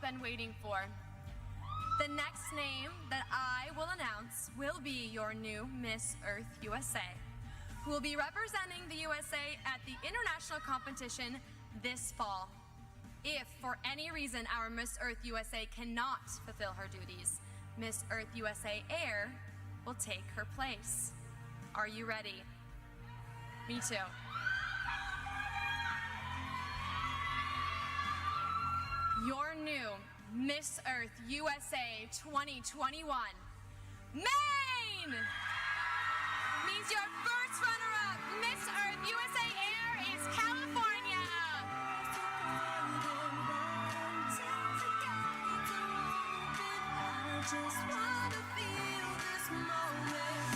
been waiting for. The next name that I will announce will be your new Miss Earth USA, who will be representing the USA at the international competition this fall. If, for any reason, our Miss Earth USA cannot fulfill her duties, Miss Earth USA Air will take her place. Are you ready? Me too. Your new Miss Earth USA 2021, Maine! Means your first runner-up, Miss Earth USA Air, is California. Just wanna feel this moment.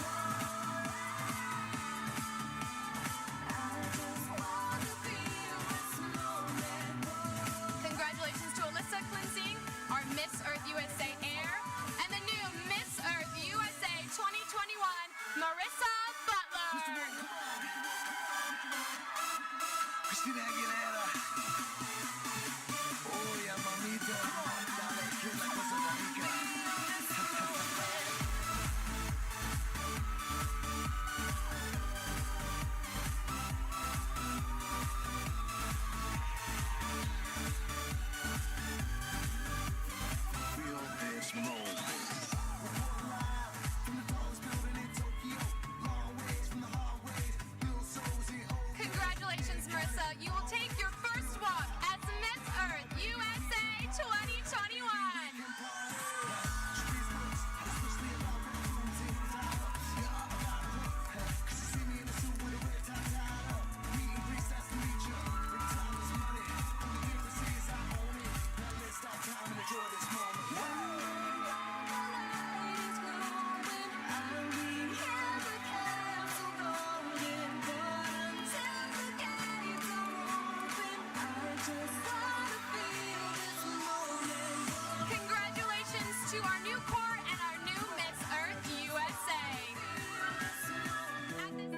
I just wanna feel this moment. Congratulations to Alyssa Clincy, our Miss Earth USA Air, and the new Miss Earth USA 2021, Marissa Butler. Christina Aguilera. Oh, yeah, mamita. Dale, que es la cosa rica. Feel this moment. Congratulations, Marissa. You will take your first walk as Miss Earth USA 2021. Congratulations to our new court and our new Miss Earth USA. At this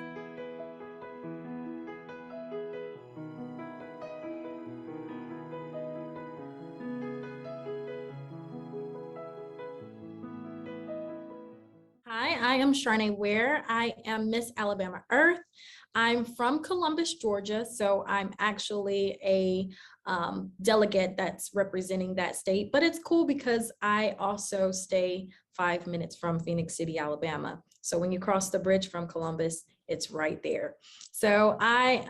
Hi, I am Charnae Ware. I am Miss Alabama Earth. I'm from Columbus, Georgia, so I'm actually a delegate that's representing that state, but it's cool because I also stay 5 minutes from Phoenix City, Alabama. So when you cross the bridge from Columbus, it's right there. So I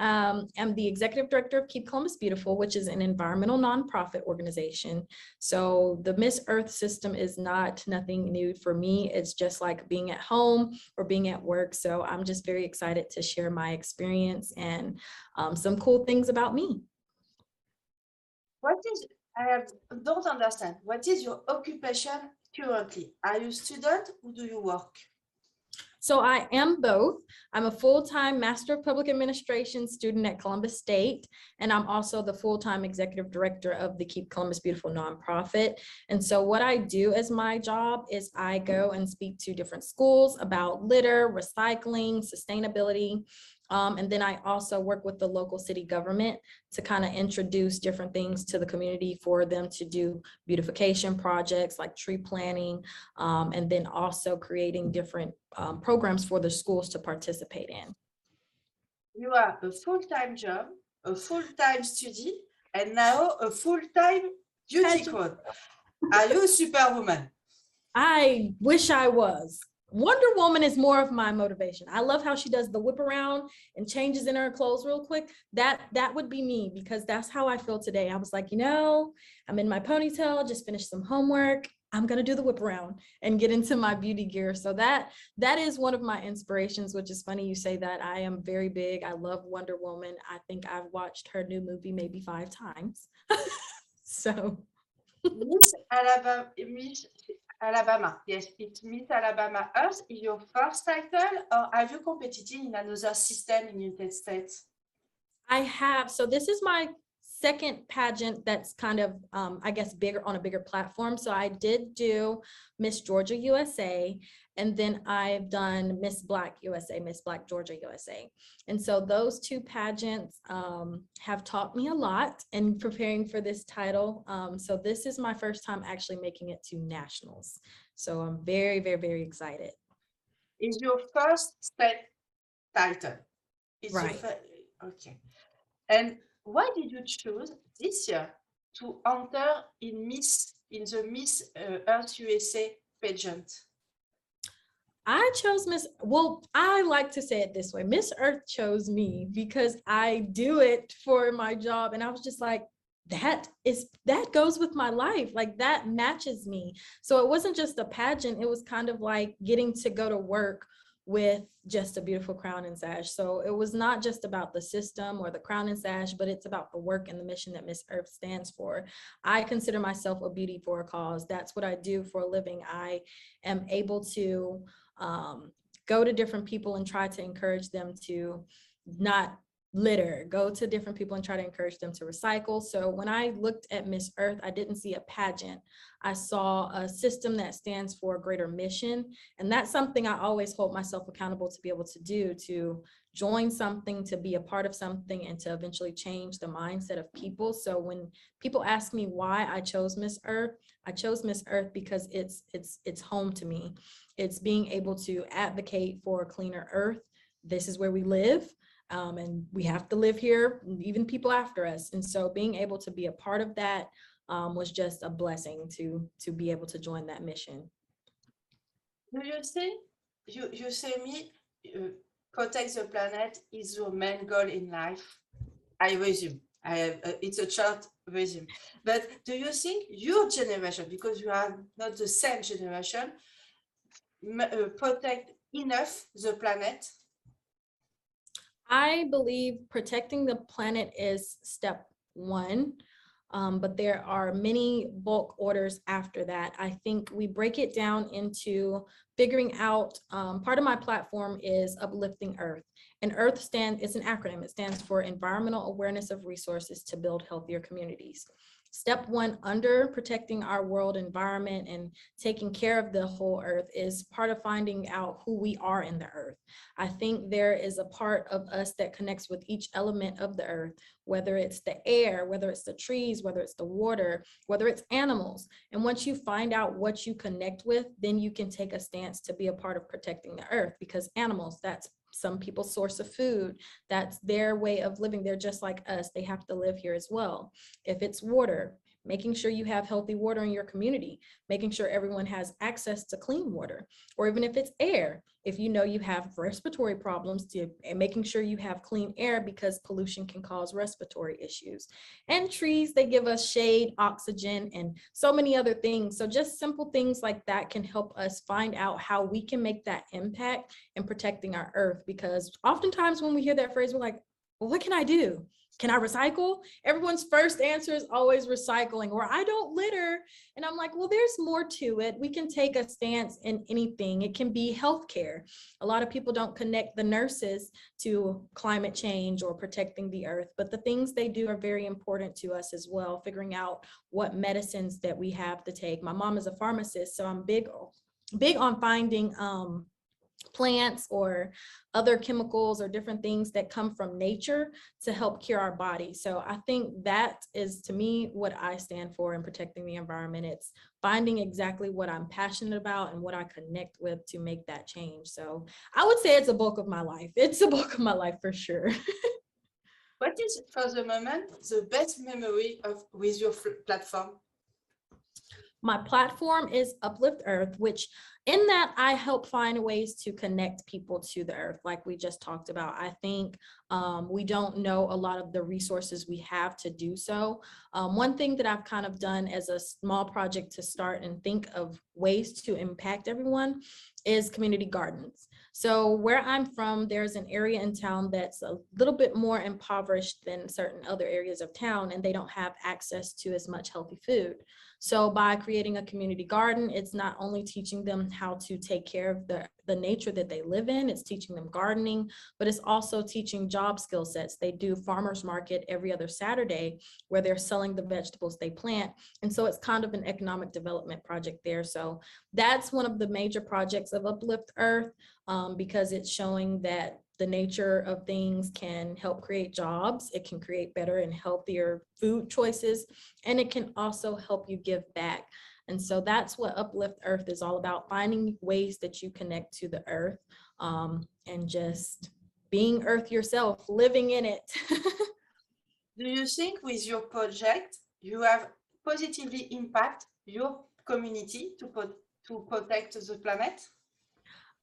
am the executive director of Keep Columbus Beautiful, which is an environmental nonprofit organization. So the Miss Earth system is nothing new for me. It's just like being at home or being at work. So I'm just very excited to share my experience and some cool things about me. What is, don't understand, what is your occupation currently? Are you a student or do you work? So I am both. I'm a full-time Master of Public Administration student at Columbus State, and I'm also the full-time executive director of the Keep Columbus Beautiful nonprofit. And so what I do as my job is I go and speak to different schools about litter, recycling, sustainability. And then I also work with the local city government to kind of introduce different things to the community for them to do beautification projects like tree planting, and then also creating different programs for the schools to participate in. You are a full-time job, a full-time study, and now a full-time beauty queen. Are you a superwoman? I wish I was. Wonder Woman is more of my motivation. I love how she does the whip around and changes in her clothes real quick. That would be me, because that's how I feel today. I was like, you know, I'm in my ponytail, just finished some homework. I'm gonna do the whip around and get into my beauty gear. So that is one of my inspirations, which is funny you say that. I am very big. I love Wonder Woman. I think I've watched her new movie maybe 5 times. So. Miss Alabama, yes, it's Miss Alabama Earth. Is your first title, or have you competed in another system in the United States? I have. So this is my second pageant that's kind of, I guess, bigger on a bigger platform. So I did do Miss Georgia USA, and then I've done Miss Black USA, Miss Black Georgia USA. And so those two pageants have taught me a lot in preparing for this title. So this is my first time actually making it to nationals. So I'm very, very, very excited. Is your first state title? It's your Right. okay. And why did you choose this year to enter in the Miss Earth USA pageant? I chose well, I like to say it this way. Miss Earth chose me because I do it for my job. And I was just like, that goes with my life. Like that matches me. So it wasn't just a pageant. It was kind of like getting to go to work with just a beautiful crown and sash. So it was not just about the system or the crown and sash, but it's about the work and the mission that Miss Earth stands for. I consider myself a beauty for a cause. That's what I do for a living. I am able to go to different people and try to encourage them to not litter, go to different people and try to encourage them to recycle. So when I looked at Miss Earth, I didn't see a pageant. I saw a system that stands for a greater mission. And that's something I always hold myself accountable to be able to do, to join something, to be a part of something, and to eventually change the mindset of people. So when people ask me why I chose Miss Earth because it's home to me. It's being able to advocate for a cleaner earth. This is where we live. And we have to live here, even people after us. And so being able to be a part of that was just a blessing to be able to join that mission. Do you say, you say me, protect the planet is your main goal in life? I resume. It's a short resume. But do you think your generation, because you are not the same generation, protect enough the planet? I believe protecting the planet is step one, but there are many bulk orders after that. I think we break it down into figuring out, part of my platform is uplifting Earth. And Earth is an acronym. It stands for Environmental Awareness of Resources to Build Healthier Communities. Step one under protecting our world environment and taking care of the whole earth is part of finding out who we are in the earth. I think there is a part of us that connects with each element of the earth, whether it's the air, whether it's the trees, whether it's the water, whether it's animals. And once you find out what you connect with, then you can take a stance to be a part of protecting the earth, because animals, that's some people's source of food. That's their way of living. They're just like us. They have to live here as well. If it's water, making sure you have healthy water in your community, making sure everyone has access to clean water, or even if it's air, if you know you have respiratory problems, making sure you have clean air, because pollution can cause respiratory issues. And trees, they give us shade, oxygen, and so many other things. So just simple things like that can help us find out how we can make that impact in protecting our earth, because oftentimes when we hear that phrase, we're like, well, what can I do? Can I recycle? Everyone's first answer is always recycling, or I don't litter. And I'm like, well, there's more to it. We can take a stance in anything. It can be healthcare. A lot of people don't connect the nurses to climate change or protecting the earth, but the things they do are very important to us as well, figuring out what medicines that we have to take. My mom is a pharmacist, so I'm big on finding plants or other chemicals or different things that come from nature to help cure our body. So I think that is, to me, what I stand for in protecting the environment. It's finding exactly what I'm passionate about and what I connect with to make that change. So I would say it's a bulk of my life. It's a bulk of my life for sure. What is, for the moment, the best memory with your platform? My platform is Uplift Earth, which in that I help find ways to connect people to the earth, like we just talked about. I think we don't know a lot of the resources we have to do so. One thing that I've kind of done as a small project to start and think of ways to impact everyone is community gardens. So where I'm from, there's an area in town that's a little bit more impoverished than certain other areas of town, and they don't have access to as much healthy food. So by creating a community garden, it's not only teaching them how to take care of the nature that they live in, it's teaching them gardening, but it's also teaching job skill sets. They do farmers market every other Saturday where they're selling the vegetables they plant. And so it's kind of an economic development project there. So that's one of the major projects of Uplift Earth, because it's showing that the nature of things can help create jobs. It can create better and healthier food choices, and it can also help you give back. And so that's what Uplift Earth is all about, finding ways that you connect to the earth, and just being earth yourself, living in it. Do you think with your project, you have positively impact your community to protect the planet?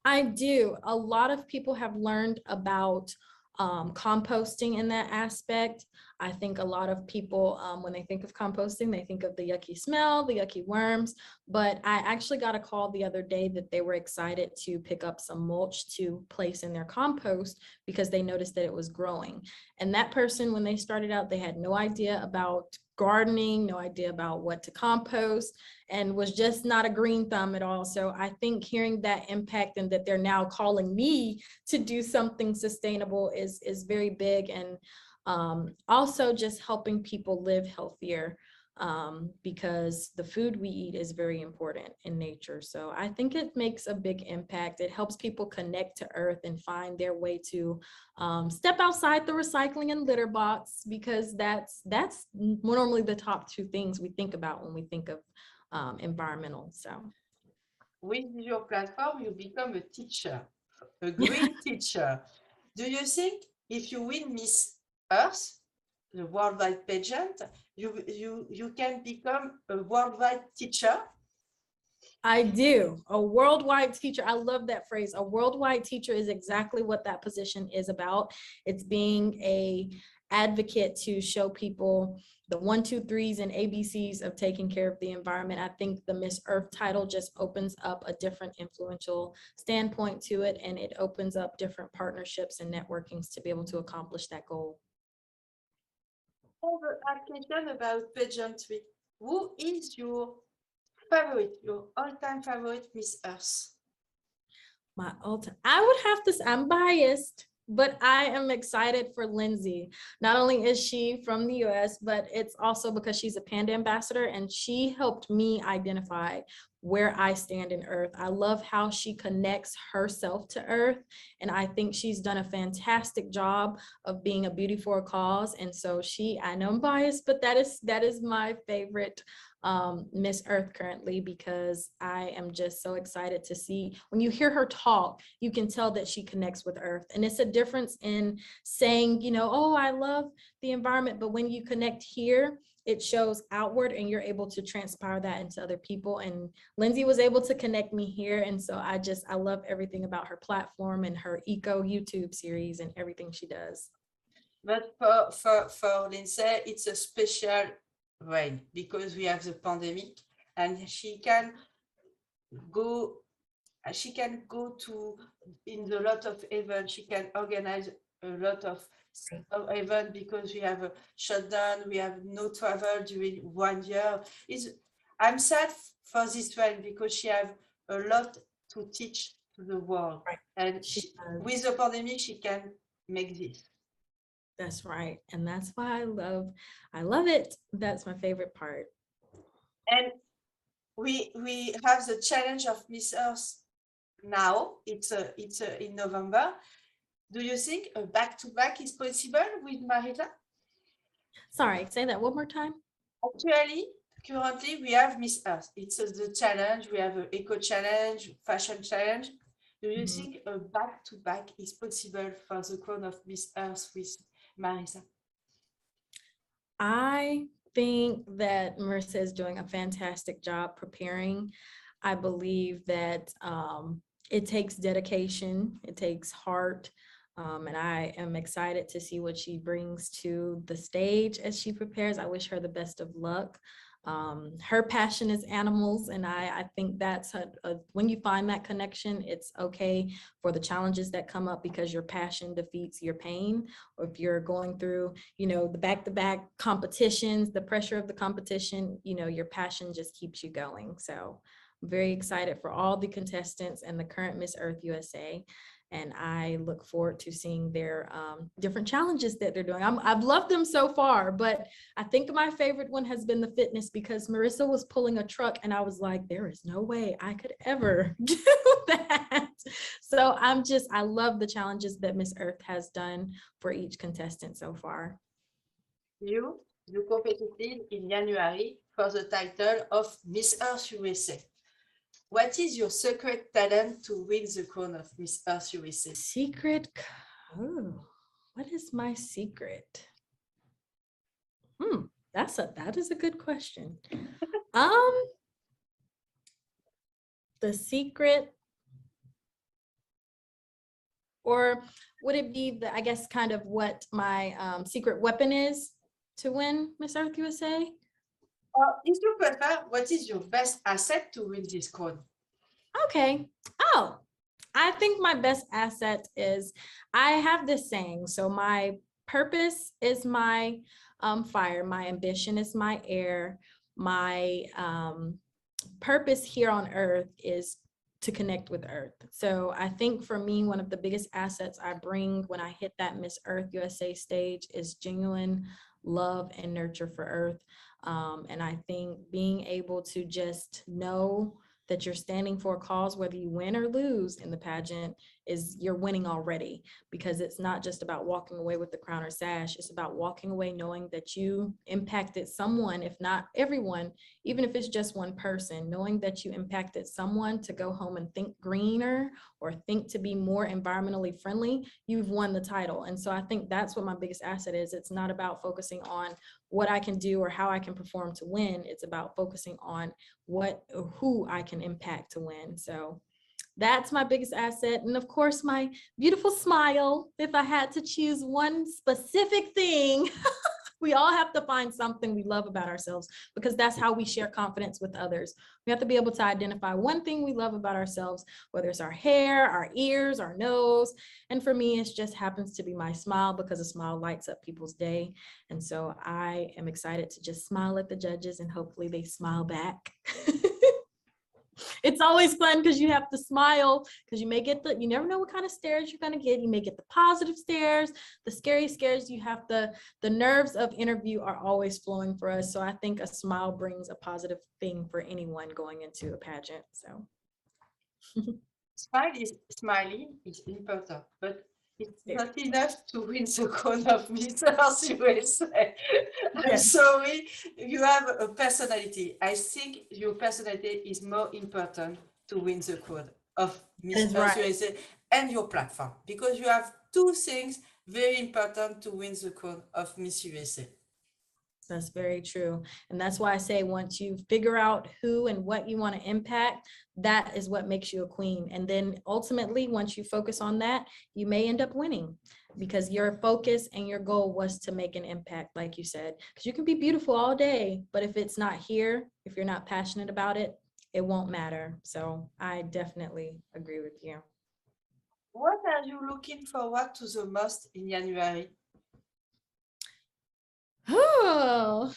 I do. A lot of people have learned about composting in that aspect. I think a lot of people, when they think of composting, they think of the yucky smell, the yucky worms, but I actually got a call the other day that they were excited to pick up some mulch to place in their compost because they noticed that it was growing. And that person, when they started out, they had no idea about gardening, no idea about what to compost, and was just not a green thumb at all. So I think hearing that impact and that they're now calling me to do something sustainable is very big. And also just helping people live healthier, because the food we eat is very important in nature. So I think it makes a big impact. It helps people connect to earth and find their way to step outside the recycling and litter box, because that's normally the top two things we think about when we think of environmental. So With your platform, you become a teacher, a green teacher. Do you think if you win Miss Earth, the worldwide pageant, you can become a worldwide teacher? I do. A worldwide teacher. I love that phrase. A worldwide teacher is exactly what that position is about. It's being a advocate to show people the 1, 2, 3s and ABCs of taking care of the environment. I think the Miss Earth title just opens up a different influential standpoint to it, and it opens up different partnerships and networkings to be able to accomplish that goal. I have a question about pageantry. Who is your favorite, your all-time favorite Miss Earth? My ultimate, I would have to say, I'm biased, but I am excited for Lindsay. Not only is she from the US, but it's also because she's a Panda ambassador, and she helped me identify where I stand in Earth. I love how she connects herself to Earth, and I think she's done a fantastic job of being a beauty for a cause. And so I know I'm biased, but that is my favorite Miss Earth currently, because I am just so excited to see, when you hear her talk, you can tell that she connects with Earth. And it's a difference in saying, oh, I love the environment, but when you connect here, it shows outward and you're able to transpire that into other people. And Lindsay was able to connect me here. And so I love everything about her platform and her eco YouTube series and everything she does. But for Lindsay, it's a special way because we have the pandemic, and she can go to in a lot of events. She can organize a lot of events because we have a shutdown. We have no travel during 1 year. I'm sad for this one because she have a lot to teach to the world, Right. and with the pandemic, she can make this. That's right. And that's why I love it. That's my favorite part. And we have the challenge of Miss Earth now. It's in November. Do you think a back-to-back is possible with Marita? Sorry, say that one more time. Actually, currently we have Miss Earth. It's the challenge. We have an eco challenge, fashion challenge. Do you think a back-to-back is possible for the crown of Miss Earth with Marisa? I think that Marissa is doing a fantastic job preparing. I believe that it takes dedication, it takes heart, and I am excited to see what she brings to the stage as she prepares. I wish her the best of luck. Her passion is animals, and I think that's when you find that connection, it's okay for the challenges that come up because your passion defeats your pain. Or if you're going through, the back-to-back competitions, the pressure of the competition, your passion just keeps you going. So I'm very excited for all the contestants and the current Miss Earth USA. And I look forward to seeing their different challenges that they're doing. I've loved them so far, but I think my favorite one has been the fitness, because Marissa was pulling a truck and I was like, there is no way I could ever do that. So I love the challenges that Miss Earth has done for each contestant so far. You competed in January for the title of Miss Earth USA. What is your secret talent to win the crown of Miss Earth USA? What is my secret? That is a good question. The secret, or would it be I guess kind of what my secret weapon is to win Miss Earth USA? If you prefer, what is your best asset to win this crown? Okay. I think my best asset is, I have this saying, so my purpose is my fire, my ambition is my air, my purpose here on earth is to connect with Earth. So I think for me, one of the biggest assets I bring when I hit that Miss Earth USA stage is genuine love and nurture for Earth. And I think being able to just know that you're standing for a cause, whether you win or lose in the pageant, you're winning already, because it's not just about walking away with the crown or sash. It's about walking away knowing that you impacted someone, if not everyone, even if it's just one person, knowing that you impacted someone to go home and think greener or think to be more environmentally friendly, you've won the title. And so I think that's what my biggest asset is. It's not about focusing on what I can do or how I can perform to win. It's about focusing on who I can impact to win. So that's my biggest asset. And of course, my beautiful smile. If I had to choose one specific thing, we all have to find something we love about ourselves, because that's how we share confidence with others. We have to be able to identify one thing we love about ourselves, whether it's our hair, our ears, our nose. And for me, it just happens to be my smile, because a smile lights up people's day. And so I am excited to just smile at the judges and hopefully they smile back. It's always fun because you have to smile, because you never know what kind of stares you're going to get. You may get the positive stares, the scary stares. You have the nerves of interview are always flowing for us. So I think a smile brings a positive thing for anyone going into a pageant. So Smiling is important, but it's not enough to win the crown of Miss Earth USA. I'm sorry, you have a personality. I think your personality is more important to win the crown of Miss Earth USA and your platform, because you have two things very important to win the crown of Miss USA. That's very true. And that's why I say, once you figure out who and what you want to impact, that is what makes you a queen. And then ultimately, once you focus on that, you may end up winning, because your focus and your goal was to make an impact, like you said. Because you can be beautiful all day, but if it's not here, if you're not passionate about it, it won't matter. So I definitely agree with you. What are you looking forward to the most in January? Oh,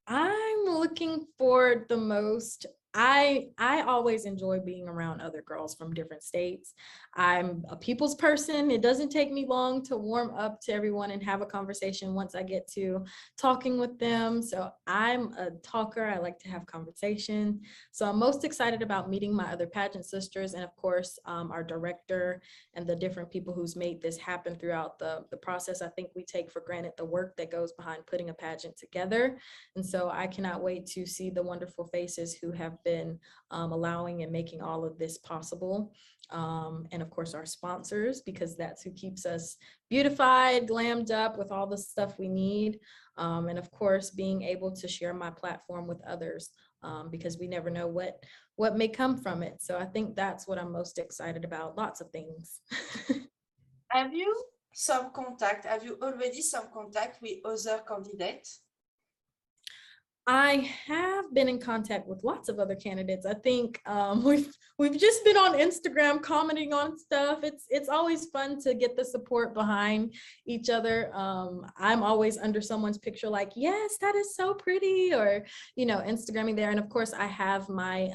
I'm looking forward the most. I always enjoy being around other girls from different states. I'm a people's person. It doesn't take me long to warm up to everyone and have a conversation once I get to talking with them. So I'm a talker. I like to have conversation. So I'm most excited about meeting my other pageant sisters, and of course, our director and the different people who's made this happen throughout the process. I think we take for granted the work that goes behind putting a pageant together. And so I cannot wait to see the wonderful faces who have been allowing and making all of this possible. And of course, our sponsors, because that's who keeps us beautified, glammed up with all the stuff we need. And of course, being able to share my platform with others, because we never know what may come from it. So I think that's what I'm most excited about. Lots of things. Have you already some contact with other candidates? I have been in contact with lots of other candidates. I think we've just been on Instagram commenting on stuff. It's always fun to get the support behind each other. I'm always under someone's picture like, yes, that is so pretty, or Instagramming there. And of course, I have my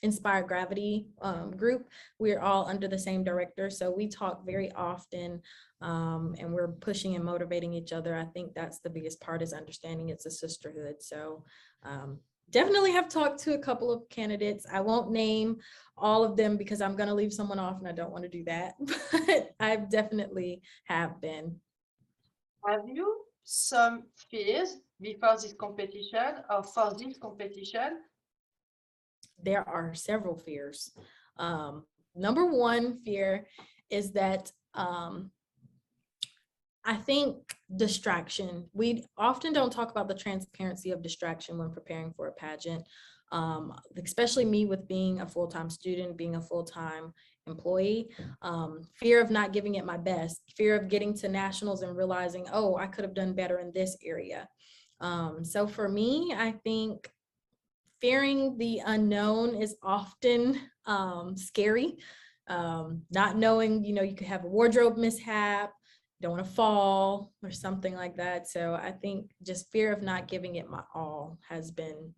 Inspired Gravity group. We're all under the same director, so we talk very often. And we're pushing and motivating each other. I think that's the biggest part, is understanding it's a sisterhood. So definitely have talked to a couple of candidates. I won't name all of them because I'm going to leave someone off and I don't want to do that, but I've definitely have been. Have you some fears before this competition or for this competition? There are several fears. Number one fear is that I think distraction. We often don't talk about the transparency of distraction when preparing for a pageant, especially me with being a full-time student, being a full-time employee. Fear of not giving it my best, fear of getting to nationals and realizing, oh, I could have done better in this area. So for me, I think fearing the unknown is often scary. Not knowing, you could have a wardrobe mishap, don't want to fall or something like that. So I think just fear of not giving it my all has been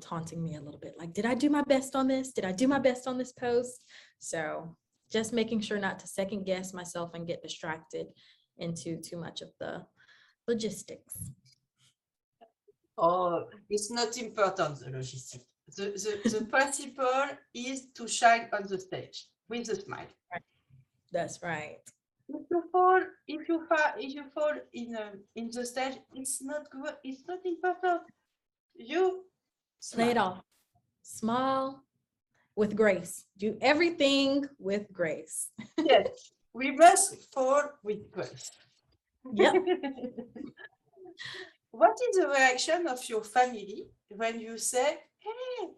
taunting me a little bit. Like, did I do my best on this? Did I do my best on this post? So just making sure not to second guess myself and get distracted into too much of the logistics. Oh, it's not important, the logistics. The principle is to shine on the stage with a smile. That's right. If you fall in the stage, it's not good. It's not important. You Play it off. Smile with grace. Do everything with grace. Yes, we must fall with grace. Yep. What is the reaction of your family when you say, "Hey,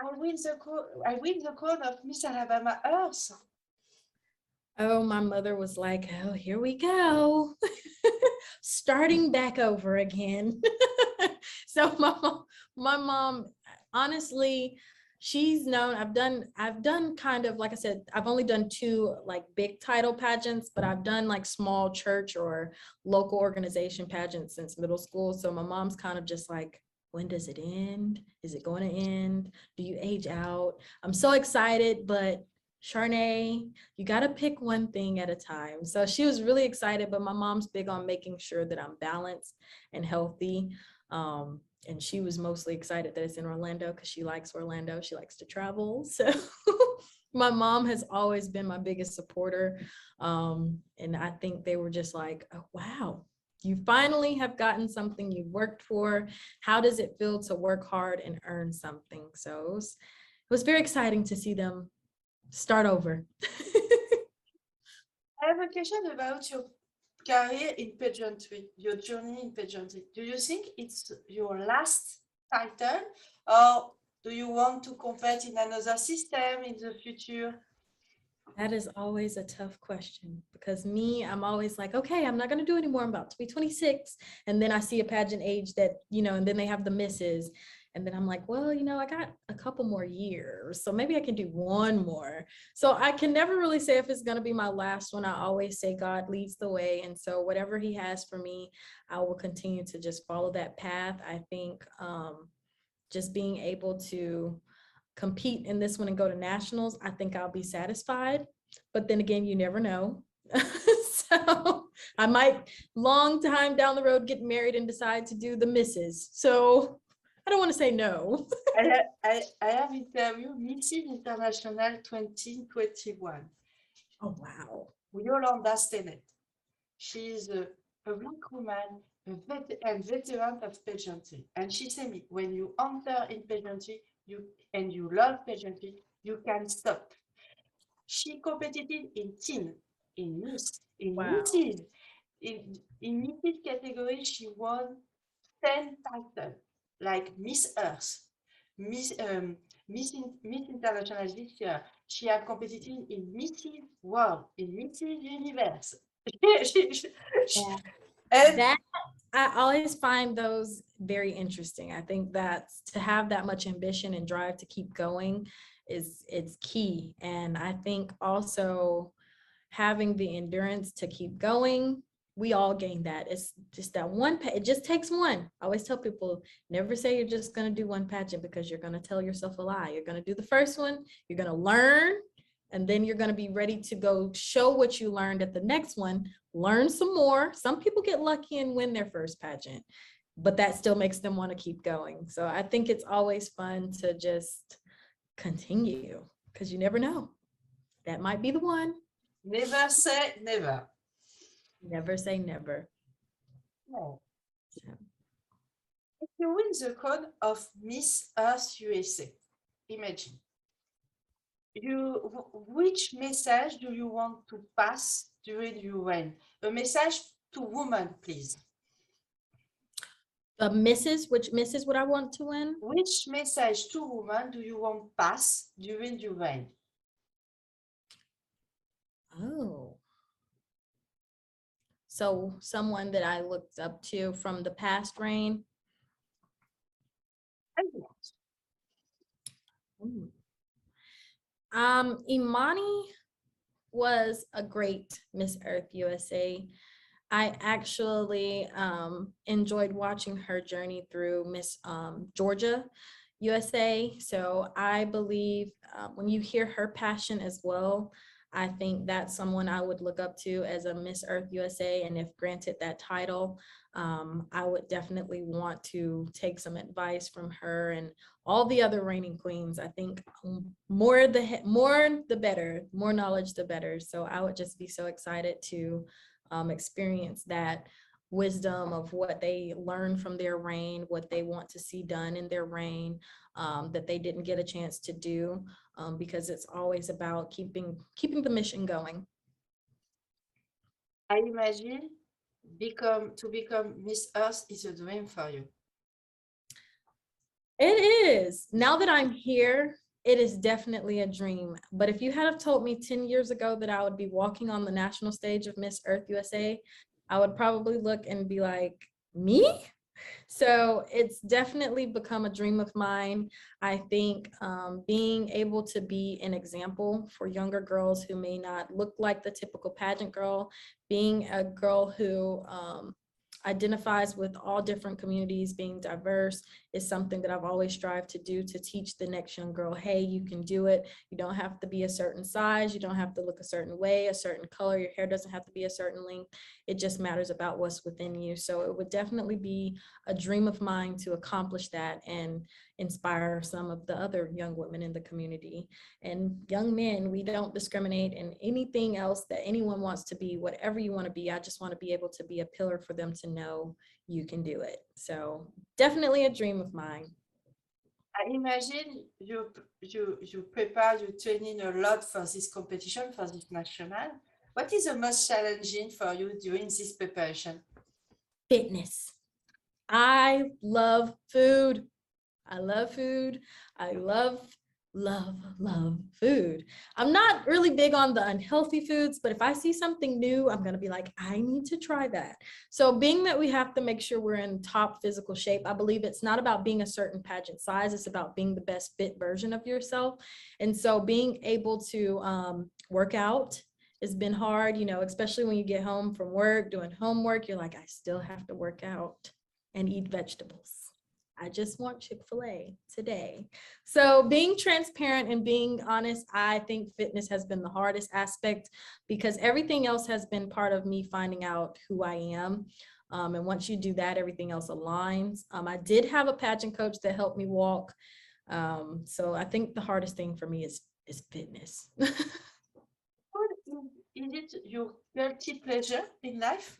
I win the crown of Miss Alabama Earth"? Oh, my mother was like, oh, here we go. Starting back over again. So my mom, honestly, she's known, I've done kind of, like I said, I've only done 2 like big title pageants, but I've done like small church or local organization pageants since middle school. So my mom's kind of just like, when does it end? Is it going to end? Do you age out? I'm so excited, but Charnae, you got to pick one thing at a time. So she was really excited, but my mom's big on making sure that I'm balanced and healthy. And she was mostly excited that it's in Orlando because she likes Orlando. She likes to travel. So my mom has always been my biggest supporter. And I think they were just like, oh, wow, you finally have gotten something you've worked for. How does it feel to work hard and earn something? So it was very exciting to see them start over. I have a question about your career in pageantry, your journey in pageantry. Do you think it's your last title, or do you want to compete in another system in the future? That is always a tough question because I'm always like, okay, I'm not going to do anymore. I'm about to be 26. And then I see a pageant age that, and then they have the misses. And then I'm like, well, I got a couple more years, so maybe I can do one more. So I can never really say if it's going to be my last one. I always say God leads the way. And so whatever he has for me, I will continue to just follow that path. I think just being able to compete in this one and go to nationals, I think I'll be satisfied. But then again, you never know. So I might long time down the road get married and decide to do the misses. So I don't want to say no. I have interviewed Mrs. International 2021. Oh, wow. Yolanda Stennett. She is a black woman, a veteran of pageantry. And she said me, when you enter in pageantry, you love pageantry, you can stop. She competed in teen, in Miss, in Wow. Mrs. In Mrs. category, she won 10 titles, like Miss Earth, Miss International this year. She had competed in Mrs. World, in Mrs. Universe. Yeah. And That I always find those very interesting. I think that's to have that much ambition and drive to keep going it's key. And I think also having the endurance to keep going, we all gain that. It's just that one, it just takes one. I always tell people, never say you're just going to do one pageant because you're going to tell yourself a lie. You're going to do the first one, you're going to learn, and then you're going to be ready to go show what you learned at the next one, learn some more. Some people get lucky and win their first pageant, but that still makes them want to keep going. So I think it's always fun to just continue because you never know. That might be the one. never say never. Never say never. No. So, If you win the crown of Miss Earth USA, imagine. Which message do you want to pass during your reign? A message to women, please. which misses would I want to win? Which message to women do you want to pass during your reign? Oh. So someone that I looked up to from the past reign. Imani was a great Miss Earth USA. I actually enjoyed watching her journey through Miss Georgia USA. So I believe when you hear her passion as well, I think that's someone I would look up to as a Miss Earth USA. And if granted that title, I would definitely want to take some advice from her and all the other reigning queens. I think more the better, more knowledge, the better. So I would just be so excited to experience that wisdom of what they learned from their reign, what they want to see done in their reign, that they didn't get a chance to do, because it's always about keeping the mission going. I imagine to become Miss Earth is a dream for you. It is. Now that I'm here, it is definitely a dream. But if you had have told me 10 years ago that I would be walking on the national stage of Miss Earth USA, I would probably look and be like, me? So it's definitely become a dream of mine. I think being able to be an example for younger girls who may not look like the typical pageant girl, being a girl who identifies with all different communities, being diverse is something that I've always strived to do, to teach the next young girl, hey, you can do it. You don't have to be a certain size. You don't have to look a certain way, a certain color. Your hair doesn't have to be a certain length. It just matters about what's within you. So it would definitely be a dream of mine to accomplish that and inspire some of the other young women in the community. And young men, we don't discriminate in anything else that anyone wants to be, whatever you want to be. I just want to be able to be a pillar for them to know you can do it. So definitely a dream of mine. I imagine you prepare your training a lot for this competition, for this national. What is the most challenging for you during this preparation? Fitness. I love food. I love food. I love food. I'm not really big on the unhealthy foods, but if I see something new, I'm going to be like, I need to try that. So being that we have to make sure we're in top physical shape, I believe it's not about being a certain pageant size. It's about being the best fit version of yourself. And so being able to work out has been hard, you know, especially when you get home from work, doing homework, you're like, I still have to work out and eat vegetables. I just want Chick-fil-A today. So being transparent and being honest, I think fitness has been the hardest aspect because everything else has been part of me finding out who I am. And once you do that, everything else aligns. I did have a pageant coach that helped me walk. So I think the hardest thing for me is fitness. Is it your guilty pleasure in life?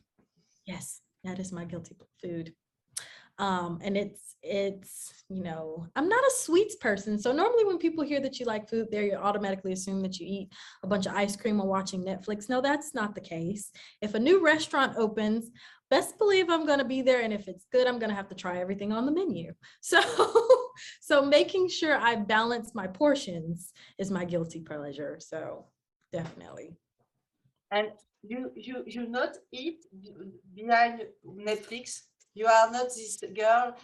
Yes, that is my guilty food. And it's, you know, I'm not a sweets person. So normally when people hear that you like food there, you automatically assume that you eat a bunch of ice cream while watching Netflix. No, that's not the case. If a new restaurant opens, best believe I'm going to be there. And if it's good, I'm going to have to try everything on the menu. So making sure I balance my portions is my guilty pleasure. So definitely. And you not eat behind Netflix. You are not this girl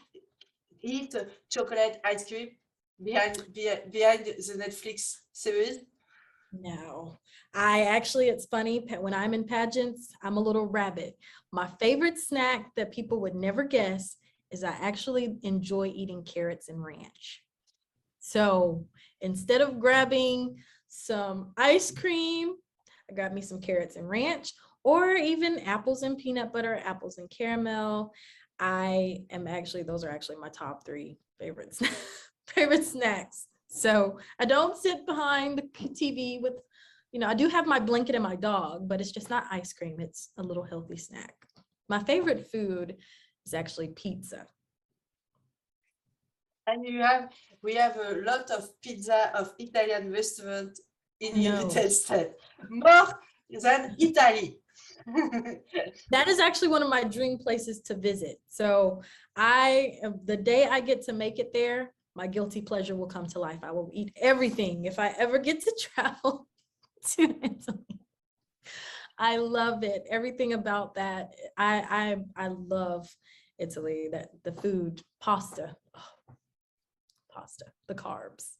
eat chocolate ice cream behind the Netflix series. No, I actually, it's funny, when I'm in pageants, I'm a little rabbit. My favorite snack that people would never guess is I actually enjoy eating carrots and ranch. So instead of grabbing some ice cream, I got me some carrots and ranch, or even apples and peanut butter, apples and caramel. Those are actually my top three favorites, favorite snacks. So I don't sit behind the TV with, I do have my blanket and my dog, but it's just not ice cream. It's a little healthy snack. My favorite food is actually pizza. And we have a lot of pizza of Italian restaurant in No. United States, more than Italy. That is actually one of my dream places to visit. So the day I get to make it there, my guilty pleasure will come to life. I will eat everything if I ever get to travel to Italy. I love it. Everything about that. I love Italy. That the food, pasta, the carbs.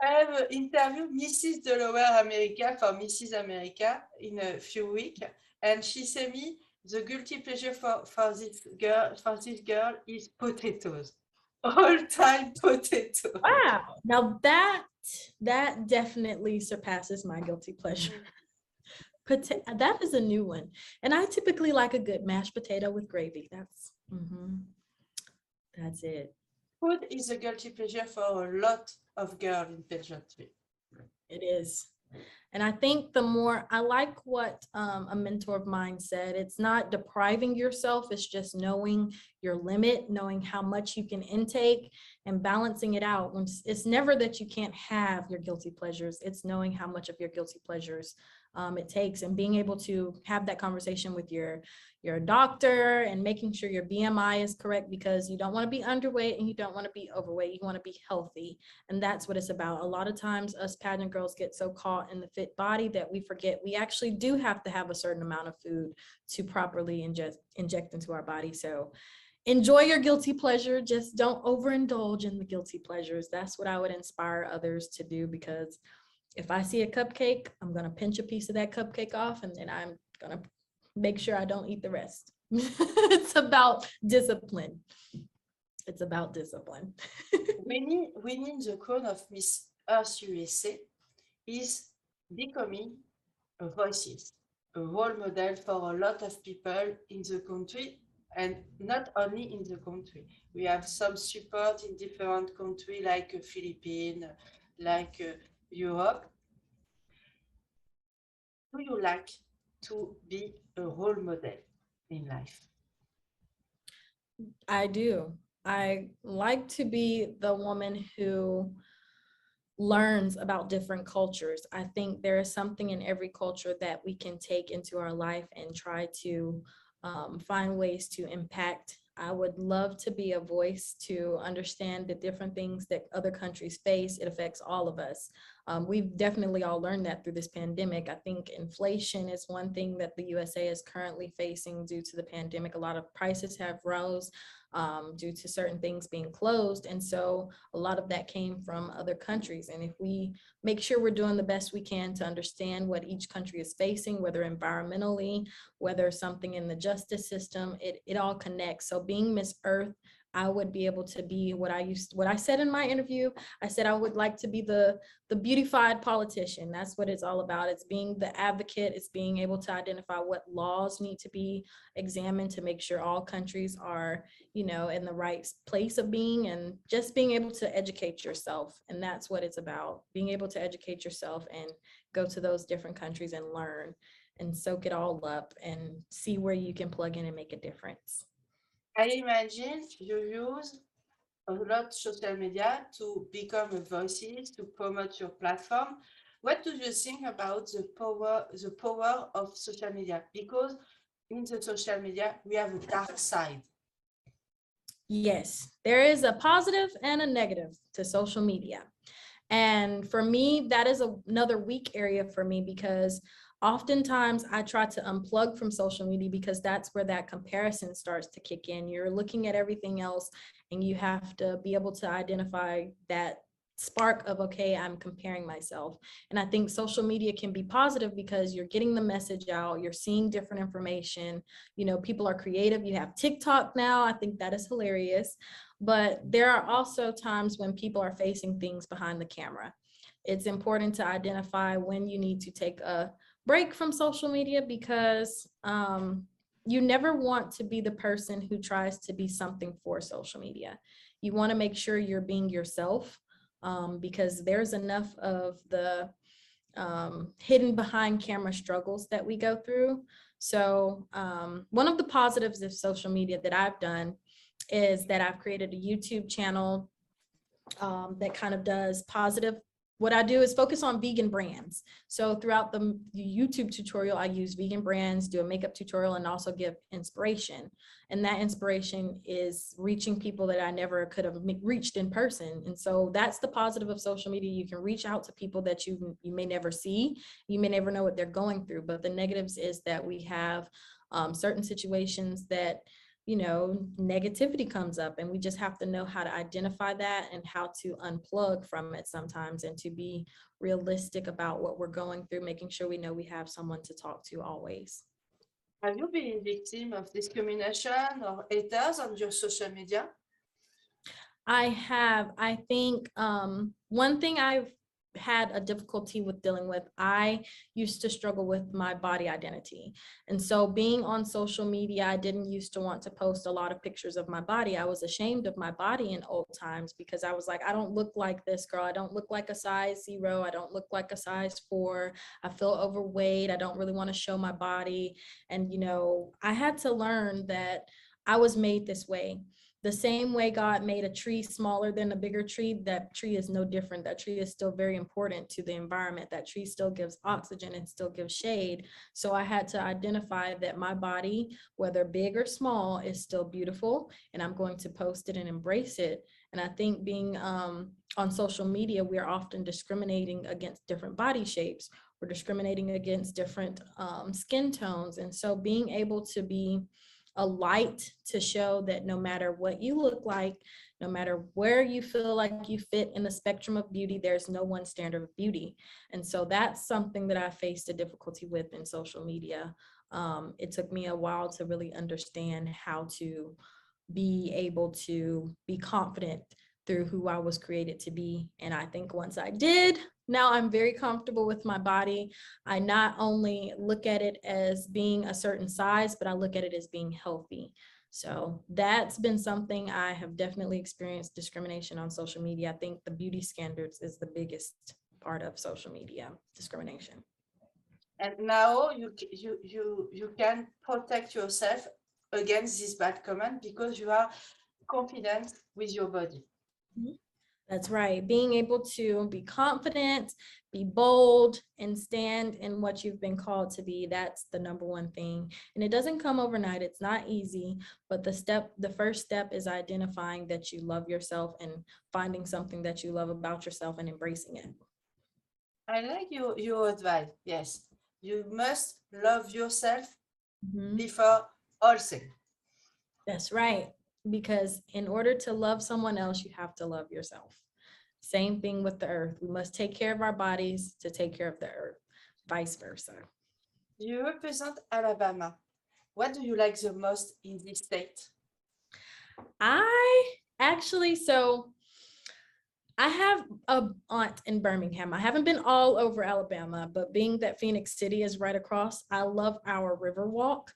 I have interviewed Mrs. Delaware America for Mrs. America in a few weeks, and she said me the guilty pleasure for this girl is potatoes, all time potatoes. Wow. Now that definitely surpasses my guilty pleasure. That is a new one. And I typically like a good mashed potato with gravy. That's it. Food is a guilty pleasure for a lot of girls in pageantry. It is. And I think the more, I like what a mentor of mine said, it's not depriving yourself, it's just knowing your limit, knowing how much you can intake and balancing it out. It's never that you can't have your guilty pleasures, it's knowing how much of your guilty pleasures it takes, and being able to have that conversation with your doctor and making sure your BMI is correct, because you don't want to be underweight and you don't want to be overweight. You want to be healthy. And that's what it's about. A lot of times us pageant girls get so caught in the fit body that we forget we actually do have to have a certain amount of food to properly inject into our body. So enjoy your guilty pleasure. Just don't overindulge in the guilty pleasures. That's what I would inspire others to do, because if I see a cupcake, I'm going to pinch a piece of that cupcake off, and then I'm going to make sure I don't eat the rest. It's about discipline. It's about discipline. Winning the crown of Miss Earth USA is becoming a voice, a role model for a lot of people in the country, and not only in the country. We have some support in different countries like Philippines, like Europe. Do you like to be a role model in life? I do. I like to be the woman who learns about different cultures. I think there is something in every culture that we can take into our life and try to find ways to impact. I would love to be a voice to understand the different things that other countries face. It affects all of us. We've definitely all learned that through this pandemic. I think inflation is one thing that the USA is currently facing due to the pandemic. A lot of prices have rose due to certain things being closed. And so a lot of that came from other countries. And if we make sure we're doing the best we can to understand what each country is facing, whether environmentally, whether something in the justice system, it all connects. So being Miss Earth, I would be able to be what I said in my interview. I said I would like to be the beautified politician. That's what it's all about. It's being the advocate. It's being able to identify what laws need to be examined to make sure all countries are, in the right place of being, and just being able to educate yourself. And that's what it's about, being able to educate yourself and go to those different countries and learn and soak it all up and see where you can plug in and make a difference. I imagine you use a lot of social media to become a voice, to promote your platform. What do you think about the power of social media? Because in the social media, we have a dark side. Yes, there is a positive and a negative to social media. And for me, that is another weak area for me, because oftentimes I try to unplug from social media, because that's where that comparison starts to kick in. You're looking at everything else and you have to be able to identify that spark of, okay, I'm comparing myself. And I think social media can be positive because you're getting the message out, you're seeing different information, people are creative. You have TikTok now. I think that is hilarious. But there are also times when people are facing things behind the camera. It's important to identify when you need to take a break from social media, because you never want to be the person who tries to be something for social media. You want to make sure you're being yourself, because there's enough of the hidden behind camera struggles that we go through. So one of the positives of social media that I've done is that I've created a YouTube channel that kind of does positive. What I do is focus on vegan brands. So throughout the YouTube tutorial, I use vegan brands, do a makeup tutorial, and also give inspiration. And that inspiration is reaching people that I never could have reached in person. And so that's the positive of social media. You can reach out to people that you may never see. You may never know what they're going through. But the negatives is that we have certain situations that negativity comes up, and we just have to know how to identify that and how to unplug from it sometimes, and to be realistic about what we're going through, making sure we know we have someone to talk to always. Have you been victim of discrimination or haters on your social media? I have. I think one thing I've had a difficulty with dealing with, I used to struggle with my body identity. And so being on social media, I didn't used to want to post a lot of pictures of my body. I was ashamed of my body in old times, because I was like, I don't look like this girl. I don't look like a size 0. I don't look like a size 4. I feel overweight. I don't really want to show my body. And, I had to learn that I was made this way. The same way God made a tree smaller than a bigger tree, that tree is no different. That tree is still very important to the environment. That tree still gives oxygen and still gives shade. So I had to identify that my body, whether big or small, is still beautiful, and I'm going to post it and embrace it. And I think being on social media, we're often discriminating against different body shapes. We're discriminating against different skin tones. And so being able to be a light to show that no matter what you look like, no matter where you feel like you fit in the spectrum of beauty, there's no one standard of beauty. And so that's something that I faced a difficulty with in social media. It took me a while to really understand how to be able to be confident through who I was created to be. And I think once I did, now I'm very comfortable with my body. I not only look at it as being a certain size, but I look at it as being healthy. So that's been something I have definitely experienced discrimination on social media. I think the beauty standards is the biggest part of social media discrimination. And now you can protect yourself against this bad comment because you are confident with your body. That's right. Being able to be confident, be bold, and stand in what you've been called to be. That's the number one thing. And it doesn't come overnight. It's not easy, but the first step is identifying that you love yourself and finding something that you love about yourself and embracing it. I like your advice. Yes, you must love yourself before all things. That's right. Because in order to love someone else, you have to love yourself. Same thing with the earth. We must take care of our bodies to take care of the earth, vice versa. You represent Alabama. What do you like the most in this state? I have an aunt in Birmingham. I haven't been all over Alabama, but being that Phoenix City is right across, I love our river walk.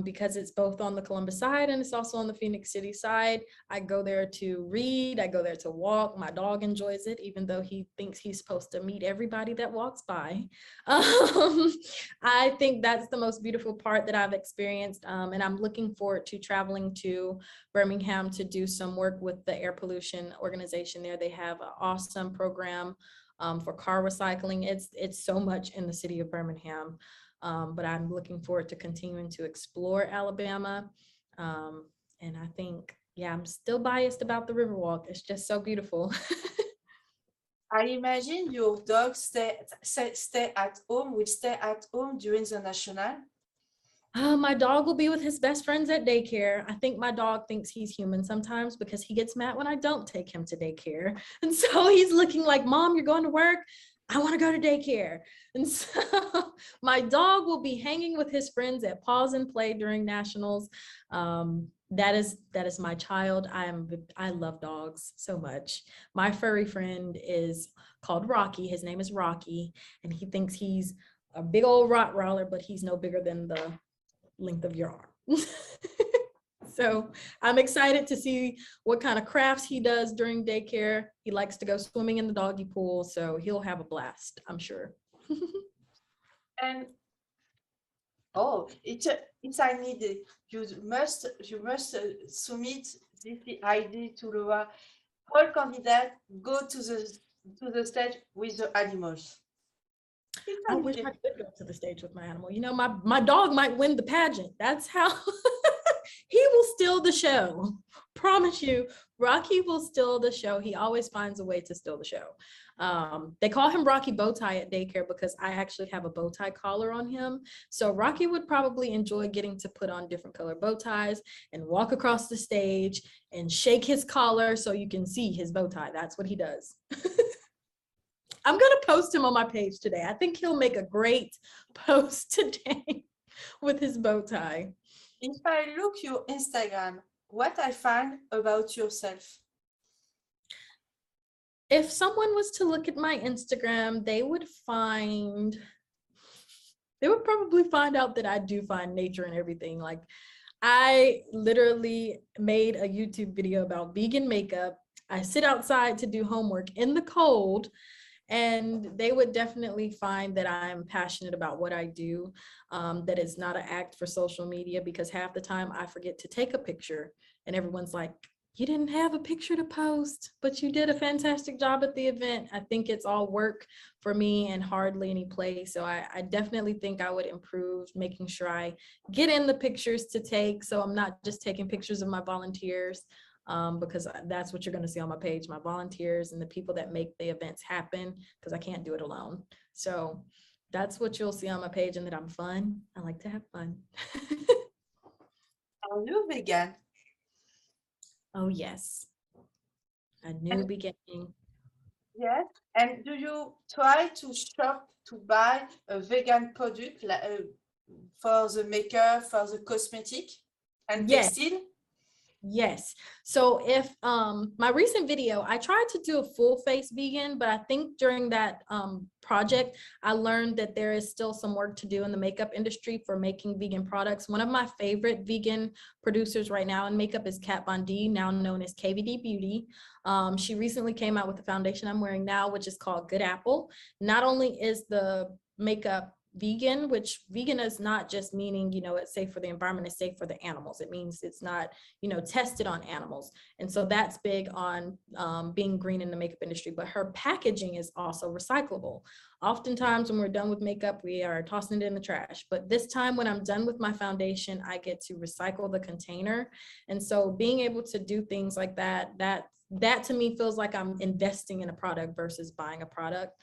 Because it's both on the Columbus side and it's also on the Phoenix City side. I go there to read, I go there to walk. My dog enjoys it, even though he thinks he's supposed to meet everybody that walks by. I think that's the most beautiful part that I've experienced. And I'm looking forward to traveling to Birmingham to do some work with the air pollution organization there. They have an awesome program for car recycling. It's so much in the city of Birmingham. But I'm looking forward to continuing to explore Alabama. And I think, I'm still biased about the Riverwalk. It's just so beautiful. I imagine your dog stay at home, will stay at home during the national. My dog will be with his best friends at daycare. I think my dog thinks he's human sometimes because he gets mad when I don't take him to daycare. And so he's looking like, Mom, you're going to work? I want to go to daycare. And so my dog will be hanging with his friends at Pause and Play during nationals. That is my child. I love dogs so much. My furry friend is called Rocky. His name is Rocky, and he thinks he's a big old Rottweiler, but he's no bigger than the length of your arm. So I'm excited to see what kind of crafts he does during daycare. He likes to go swimming in the doggy pool, so he'll have a blast, I'm sure. And oh, it's I need it. You must submit this ID to Laura. All candidates go to the stage with the animals. I wish I could go to the stage with my animal. You know, my dog might win the pageant. That's how he will steal the show. Promise you, Rocky will steal the show. He always finds a way to steal the show. They call him Rocky Bowtie at daycare because I actually have a bow tie collar on him. So Rocky would probably enjoy getting to put on different color bow ties and walk across the stage and shake his collar so you can see his bow tie. That's what he does. I'm going to post him on my page today. I think he'll make a great post today with his bow tie. If I look your Instagram, what I find about yourself? If someone was to look at my Instagram, they would probably find out that I do find nature in everything. Like, I literally made a YouTube video about vegan makeup. I sit outside to do homework in the cold, and they would definitely find that I'm passionate about what I do, that it's not an act for social media, because half the time I forget to take a picture and everyone's like, you didn't have a picture to post, but you did a fantastic job at the event. I think it's all work for me and hardly any play. So I definitely think I would improve making sure I get in the pictures to take. So I'm not just taking pictures of my volunteers, because that's what you're going to see on my page, my volunteers and the people that make the events happen, because I can't do it alone. So that's what you'll see on my page, and that I'm fun. I like to have fun. Are you vegan? Oh, yes. A new beginning. Yes. And do you try to shop to buy a vegan product for the makeup, for the cosmetic and Yes. textile? Yes. So if my recent video, I tried to do a full face vegan, but I think during that project, I learned that there is still some work to do in the makeup industry for making vegan products. One of my favorite vegan producers right now in makeup is Kat Von D, now known as KVD Beauty. She recently came out with the foundation I'm wearing now, which is called Good Apple. Not only is the makeup vegan, which vegan is not just meaning, you know, it's safe for the environment, it's safe for the animals. It means it's not, you know, tested on animals. And so that's big on being green in the makeup industry. But her packaging is also recyclable. Oftentimes when we're done with makeup, we are tossing it in the trash. But this time when I'm done with my foundation, I get to recycle the container. And so being able to do things like that to me feels like I'm investing in a product versus buying a product.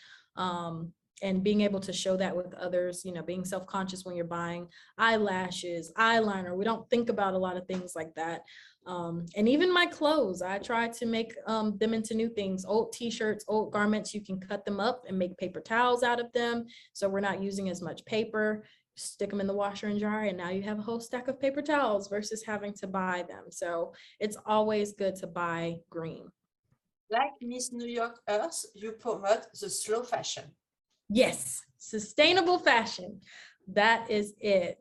And being able to show that with others, you know, being self-conscious when you're buying eyelashes, eyeliner. We don't think about a lot of things like that. And even my clothes, I try to make them into new things. Old t-shirts, old garments, you can cut them up and make paper towels out of them. So we're not using as much paper. Stick them in the washer and dryer, and now you have a whole stack of paper towels versus having to buy them. So it's always good to buy green. Like Miss New York Earth, you promote the slow fashion. Yes, sustainable fashion. That is it.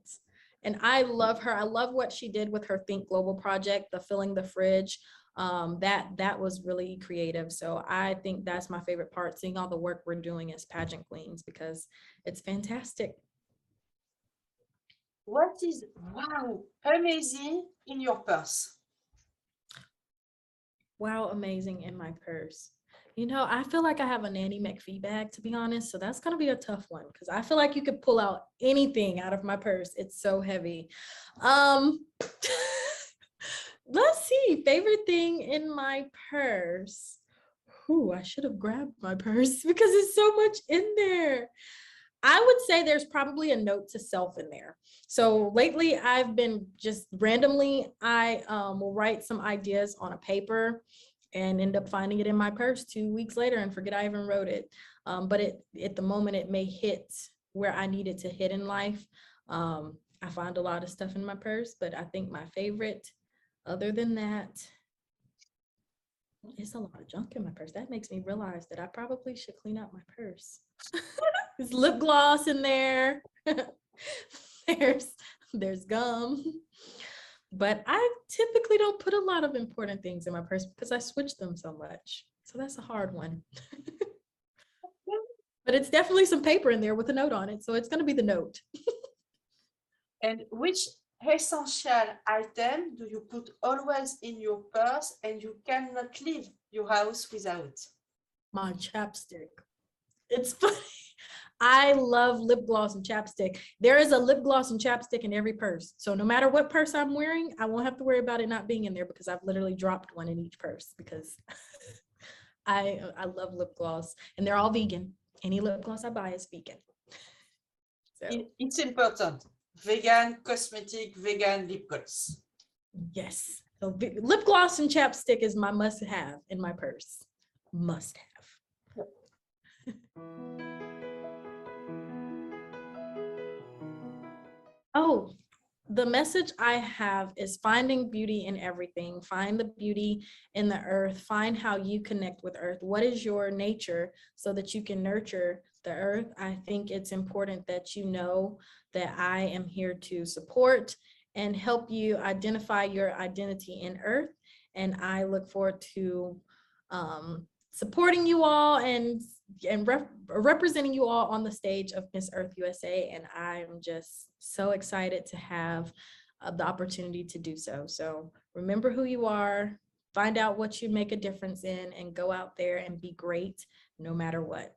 And I love her. I love what she did with her Think Global project, the filling the fridge. That was really creative. So I think that's my favorite part, seeing all the work we're doing as pageant queens, because it's fantastic. What is, wow, amazing in your purse? Wow, amazing in my purse. You know, I feel like I have a Nanny McPhee bag, to be honest. So that's going to be a tough one, because I feel like you could pull out anything out of my purse. It's so heavy. Let's see. Favorite thing in my purse. Ooh, I should have grabbed my purse because there's so much in there. I would say there's probably a note to self in there. So lately I've been just randomly, I will write some ideas on a paper and end up finding it in my purse 2 weeks later and forget I even wrote it. But at the moment it may hit where I need it to hit in life. I find a lot of stuff in my purse, but I think my favorite, other than that, it's a lot of junk in my purse. That makes me realize that I probably should clean out my purse. There's lip gloss in there. there's gum. But I typically don't put a lot of important things in my purse because I switch them so much. So that's a hard one. But it's definitely some paper in there with a note on it. So it's going to be the note. And which essential item do you put always in your purse and you cannot leave your house without? My chapstick. It's funny. I love lip gloss and chapstick. There is a lip gloss and chapstick in every purse. So no matter what purse I'm wearing, I won't have to worry about it not being in there because I've literally dropped one in each purse because I love lip gloss and they're all vegan. Any lip gloss I buy is vegan. So It's important. Vegan cosmetic, vegan lip gloss. yes. So lip gloss and chapstick is my must have in my purse. Must have. Oh, the message I have is finding beauty in everything. Find the beauty in the earth. Find how you connect with earth. What is your nature so that you can nurture the earth? I think it's important that you know that I am here to support and help you identify your identity in earth. And I look forward to supporting you all and representing you all on the stage of Miss Earth USA. And I'm just so excited to have the opportunity to do so. So remember who you are, find out what you make a difference in, and go out there and be great no matter what.